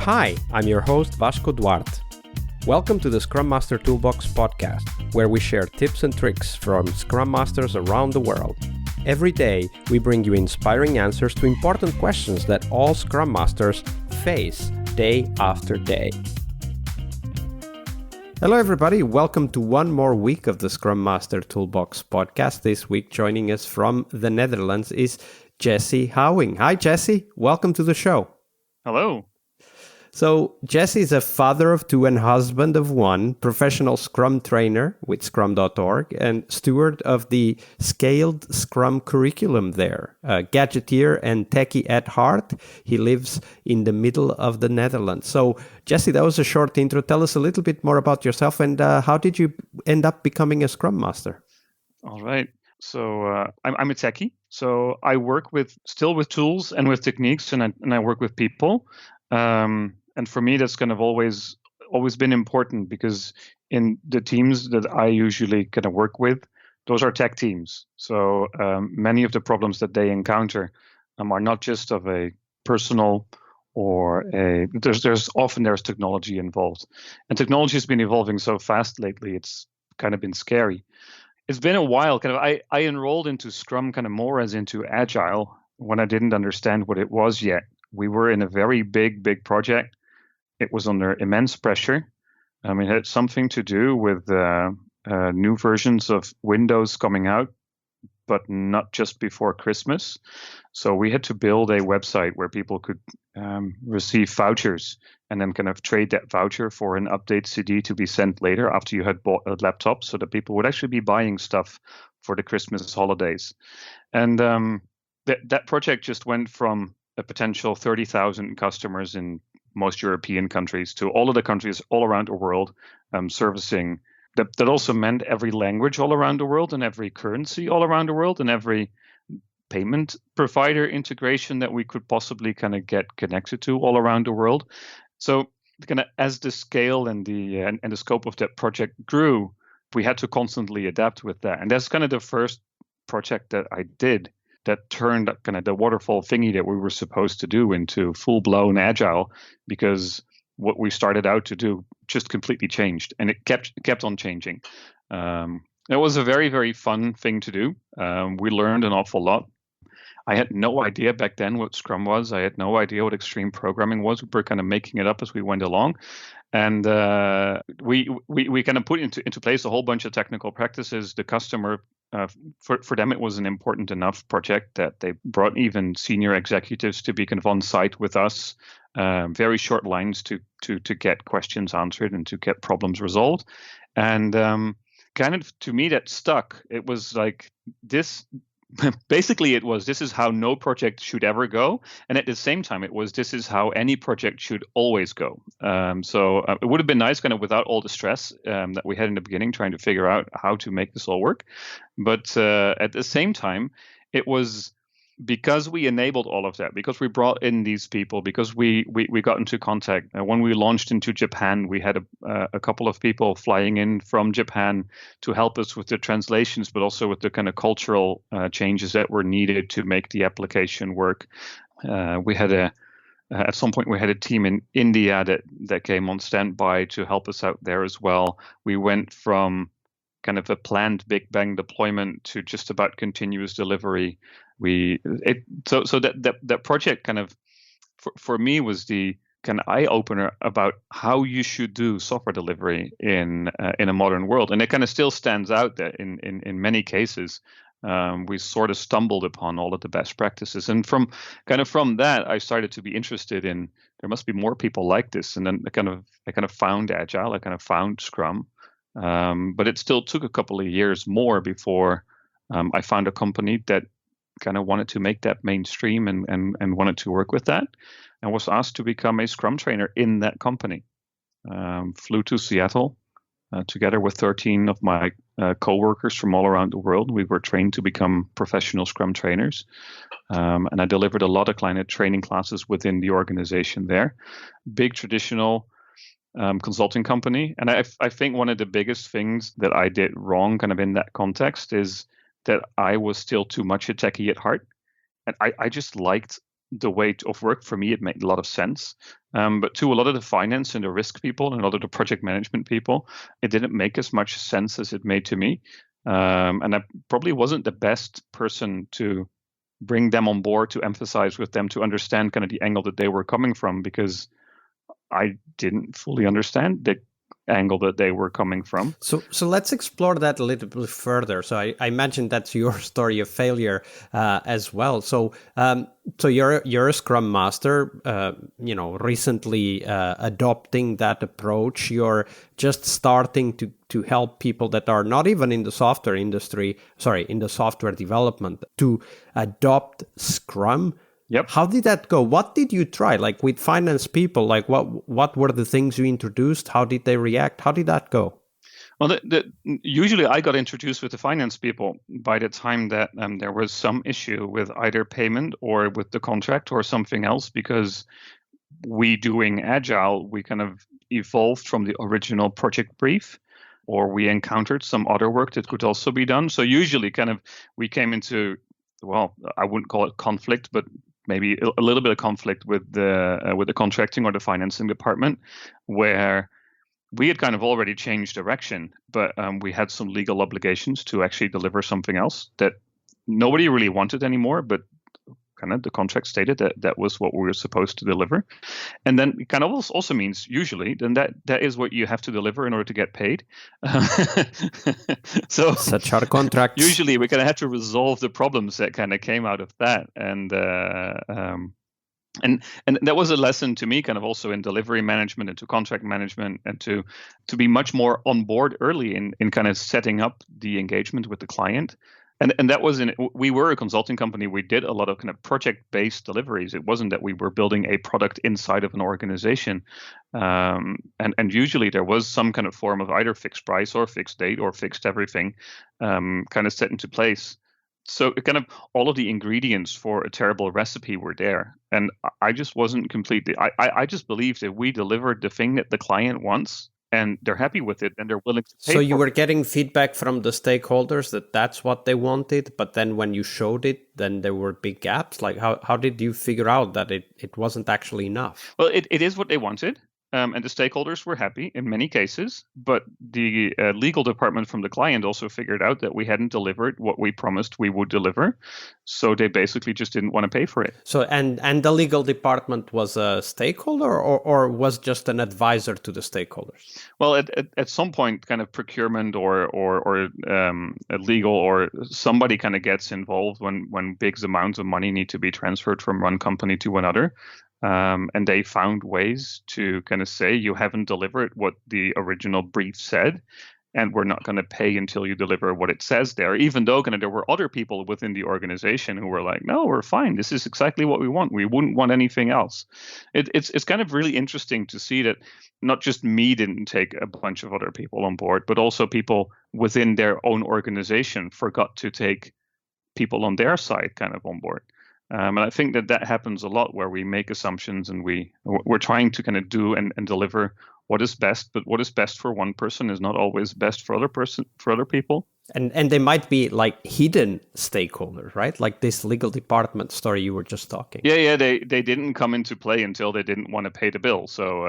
Hi, I'm your host Vasco Duarte. Welcome to the Scrum Master Toolbox podcast, where we share tips and tricks from Scrum Masters around the world. Every day, we bring you inspiring answers to important questions that all Scrum Masters face day after day. Hello everybody, welcome to one more week of the Scrum Master Toolbox podcast. This week joining us from the Netherlands is Jesse Houwing. Hi Jesse, welcome to the show. Hello. So Jesse is a father of two and husband of one, professional Scrum Trainer with Scrum.org, and steward of the Scaled Scrum curriculum there. Gadgeteer and techy at heart. He lives in the middle of the Netherlands. So Jesse, that was a short intro. Tell us a little bit more about yourself and how did you end up becoming a Scrum Master? All right. So I'm a techie. So I work still with tools and with techniques, and I work with people. And for me, that's kind of always been important because in the teams that I usually kind of work with, those are tech teams. So many of the problems that they encounter are not just of a personal or there's often technology involved, and technology has been evolving so fast lately. It's kind of been scary. It's been a while. I enrolled into Scrum kind of more as into Agile when I didn't understand what it was yet. We were in a very big project. It was under immense pressure. It had something to do with new versions of Windows coming out, but not just before Christmas. So we had to build a website where people could receive vouchers and then kind of trade that voucher for an update CD to be sent later after you had bought a laptop, so that people would actually be buying stuff for the Christmas holidays. And that project just went from a potential 30,000 customers in most European countries to all of the countries all around the world, servicing. That also meant every language all around the world and every currency all around the world and every payment provider integration that we could possibly kind of get connected to all around the world. So kind of as the scale and the scope of that project grew, we had to constantly adapt with that. And that's kind of the first project that I did that turned kind of the waterfall thingy that we were supposed to do into full-blown Agile, because what we started out to do just completely changed, and it kept on changing. It was a very, very fun thing to do. We learned an awful lot. I had no idea back then what Scrum was. I had no idea what extreme programming was. We were kind of making it up as we went along. And we kind of put into place a whole bunch of technical practices. The customer, for them, it was an important enough project that they brought even senior executives to be kind of on site with us, very short lines to get questions answered and to get problems resolved. And kind of to me, that stuck. It was like this. Basically, this is how no project should ever go. And at the same time, this is how any project should always go. So it would have been nice kind of without all the stress that we had in the beginning, trying to figure out how to make this all work. But at the same time, it was because we enabled all of that, because we brought in these people, because we got into contact. When we launched into Japan, we had a couple of people flying in from Japan to help us with the translations, but also with the kind of cultural changes that were needed to make the application work. At some point, we had a team in India that came on standby to help us out there as well. We went from kind of a planned big bang deployment to just about continuous delivery. So that project kind of for me was the kind of eye opener about how you should do software delivery in a modern world, and it kind of still stands out that in many cases we sort of stumbled upon all of the best practices, and from that I started to be interested in there must be more people like this, and then I kind of found Agile, I kind of found Scrum. But it still took a couple of years more before I found a company that kind of wanted to make that mainstream and wanted to work with that, and was asked to become a Scrum Trainer in that company. Flew to Seattle together with 13 of my co-workers from all around the world. We were trained to become professional Scrum Trainers, and I delivered a lot of client training classes within the organization there. Big traditional consulting company. And I think one of the biggest things that I did wrong kind of in that context is that I was still too much a techie at heart. And I just liked the way of work for me. It made a lot of sense. But to a lot of the finance and the risk people and a lot of the project management people, it didn't make as much sense as it made to me. And I probably wasn't the best person to bring them on board, to emphasize with them, to understand kind of the angle that they were coming from, because I didn't fully understand the angle that they were coming from. So let's explore that a little bit further. So I imagine that's your story of failure as well. So so you're a Scrum Master, recently adopting that approach. You're just starting to help people that are not even in the software industry, in the software development, to adopt Scrum. Yep. How did that go? What did you try? Like with finance people, like what were the things you introduced? How did they react? How did that go? Well, usually I got introduced with the finance people by the time that there was some issue with either payment or with the contract or something else, because we doing Agile, we kind of evolved from the original project brief, or we encountered some other work that could also be done. So usually kind of we came into, well, I wouldn't call it conflict, but maybe a little bit of conflict with the contracting or the financing department, where we had kind of already changed direction, but we had some legal obligations to actually deliver something else that nobody really wanted anymore, but kind of the contract stated that that was what we were supposed to deliver. And then it kind of also means usually then that is what you have to deliver in order to get paid. So such are contracts. Usually we kind of had to resolve the problems that kind of came out of that. And that was a lesson to me, kind of also in delivery management and to contract management, and to be much more on board early in kind of setting up the engagement with the client. And that was we were a consulting company. We did a lot of kind of project-based deliveries. It wasn't that we were building a product inside of an organization. And usually there was some kind of form of either fixed price or fixed date or fixed everything kind of set into place. So kind of all of the ingredients for a terrible recipe were there. And I just wasn't completely, I just believed that we delivered the thing that the client wants and they're happy with it and they're willing to pay. So you were getting feedback from the stakeholders that that's what they wanted, but then when you showed it, then there were big gaps. Like how did you figure out that it wasn't actually enough? Well, it is what they wanted. And the stakeholders were happy in many cases, but the legal department from the client also figured out that we hadn't delivered what we promised we would deliver. So they basically just didn't want to pay for it. So and the legal department was a stakeholder or was just an advisor to the stakeholders? Well, at some point, kind of procurement or legal or somebody kind of gets involved when big amounts of money need to be transferred from one company to another. And they found ways to kind of say, you haven't delivered what the original brief said, and we're not going to pay until you deliver what it says there, even though kind of there were other people within the organization who were like, no, we're fine. This is exactly what we want. We wouldn't want anything else. It's kind of really interesting to see that not just me didn't take a bunch of other people on board, but also people within their own organization forgot to take people on their side kind of on board. And I think that happens a lot, where we make assumptions and we're trying to kind of do and deliver what is best, but what is best for one person is not always best for other people. And they might be like hidden stakeholders, right? Like this legal department story you were just talking. Yeah, they didn't come into play until they didn't want to pay the bill. So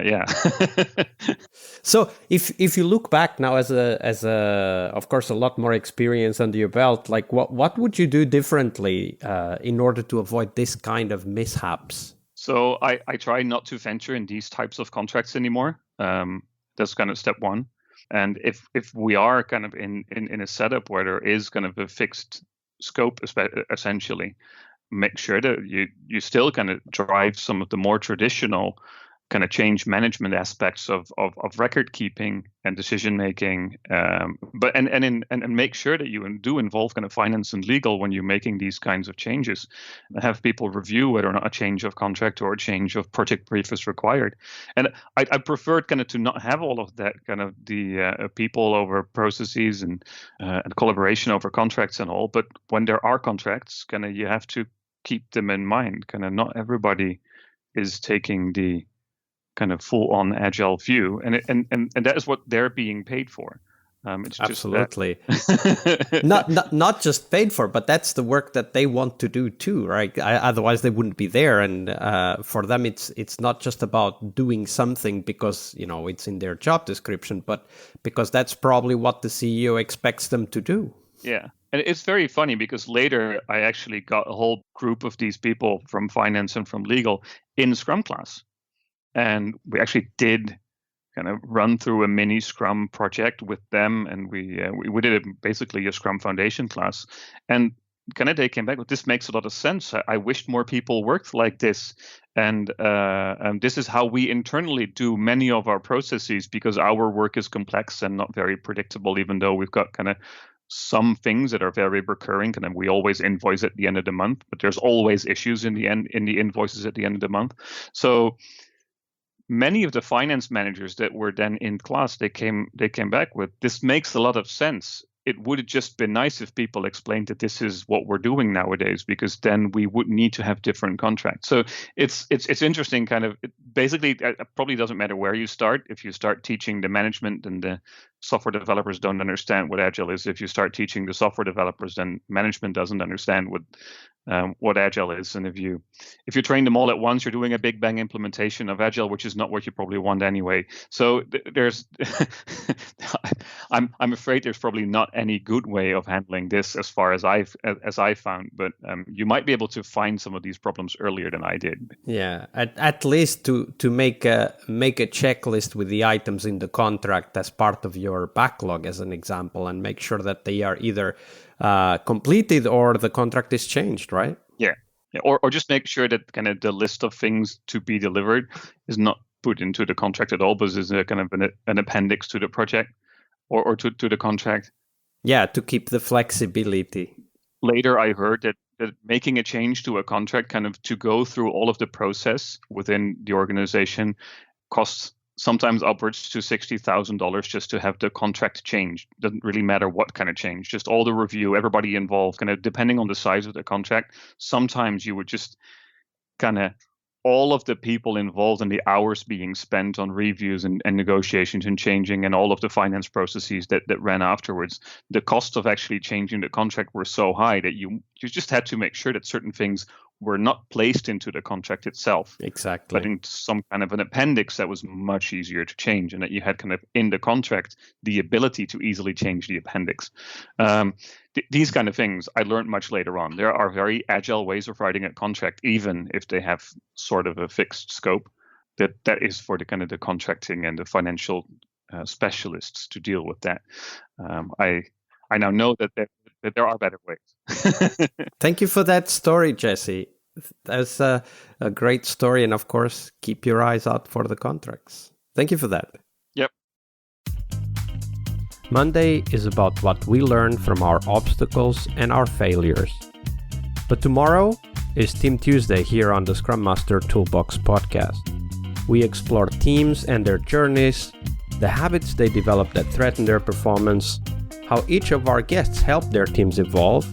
yeah. So if you look back now as a of course a lot more experience under your belt, like what would you do differently in order to avoid this kind of mishaps? So I try not to venture in these types of contracts anymore. That's kind of step one. And if we are kind of in a setup where there is kind of a fixed scope, essentially, make sure that you still kind of drive some of the more traditional kind of change management aspects of record keeping and decision making, but make sure that you do involve kind of finance and legal when you're making these kinds of changes. Have people review whether or not a change of contract or a change of project brief is required. And I prefer kind of to not have all of that kind of the people over processes and collaboration over contracts and all. But when there are contracts, kind of you have to keep them in mind. Kind of not everybody is taking the kind of full-on agile view, and that is what they're being paid for. It's Absolutely. just not just paid for, but that's the work that they want to do too, right? Otherwise, they wouldn't be there. And for them, it's not just about doing something because it's in their job description, but because that's probably what the CEO expects them to do. Yeah. And it's very funny because later I actually got a whole group of these people from finance and from legal in Scrum class. And we actually did kind of run through a mini Scrum project with them. And we did basically a Scrum Foundation class. And kind of they came back with, this makes a lot of sense. I wished more people worked like this. And this is how we internally do many of our processes because our work is complex and not very predictable, even though we've got kind of some things that are very recurring, and then we always invoice at the end of the month, but there's always issues in the invoices at the end of the month. So many of the finance managers that were then in class, they came back with, this makes a lot of sense. It would have just been nice if people explained that this is what we're doing nowadays, because then we would need to have different contracts. So it's interesting, kind of. Basically, it probably doesn't matter where you start. If you start teaching the management, and the software developers don't understand what Agile is. If you start teaching the software developers, then management doesn't understand what Agile is. And if you train them all at once, you're doing a big bang implementation of Agile, which is not what you probably want anyway. So there's, I'm afraid there's probably not any good way of handling this as far as I found. But you might be able to find some of these problems earlier than I did. Yeah, at least to make a checklist with the items in the contract as part of your backlog, as an example, and make sure that they are either completed or the contract is changed, right? Yeah. Or just make sure that kind of the list of things to be delivered is not put into the contract at all, but is a kind of an appendix to the project or to the contract. Yeah, to keep the flexibility. Later, I heard that making a change to a contract, kind of to go through all of the process within the organization, costs sometimes upwards to $60,000 just to have the contract changed. Doesn't really matter what kind of change, just all the review, everybody involved, kind of depending on the size of the contract. Sometimes you would just kind of all of the people involved and the hours being spent on reviews and negotiations and changing and all of the finance processes that ran afterwards, the cost of actually changing the contract were so high that you just had to make sure that certain things were not placed into the contract itself. Exactly. But in some kind of an appendix that was much easier to change, and that you had kind of in the contract the ability to easily change the appendix. These kind of things I learned much later on. There are very agile ways of writing a contract, even if they have sort of a fixed scope. That is for the kind of the contracting and the financial specialists to deal with that. I now know that there are better ways. Thank you for that story, Jesse. That's a great story. And of course, keep your eyes out for the contracts. Thank you for that. Yep. Monday is about what we learn from our obstacles and our failures. But tomorrow is Team Tuesday here on the Scrum Master Toolbox podcast. We explore teams and their journeys, the habits they develop that threaten their performance, how each of our guests helped their teams evolve,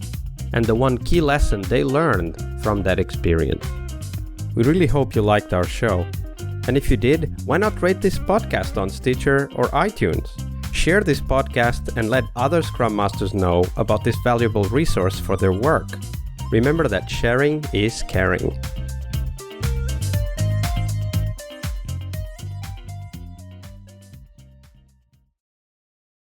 and the one key lesson they learned from that experience. We really hope you liked our show. And if you did, why not rate this podcast on Stitcher or iTunes? Share this podcast and let other Scrum Masters know about this valuable resource for their work. Remember that sharing is caring.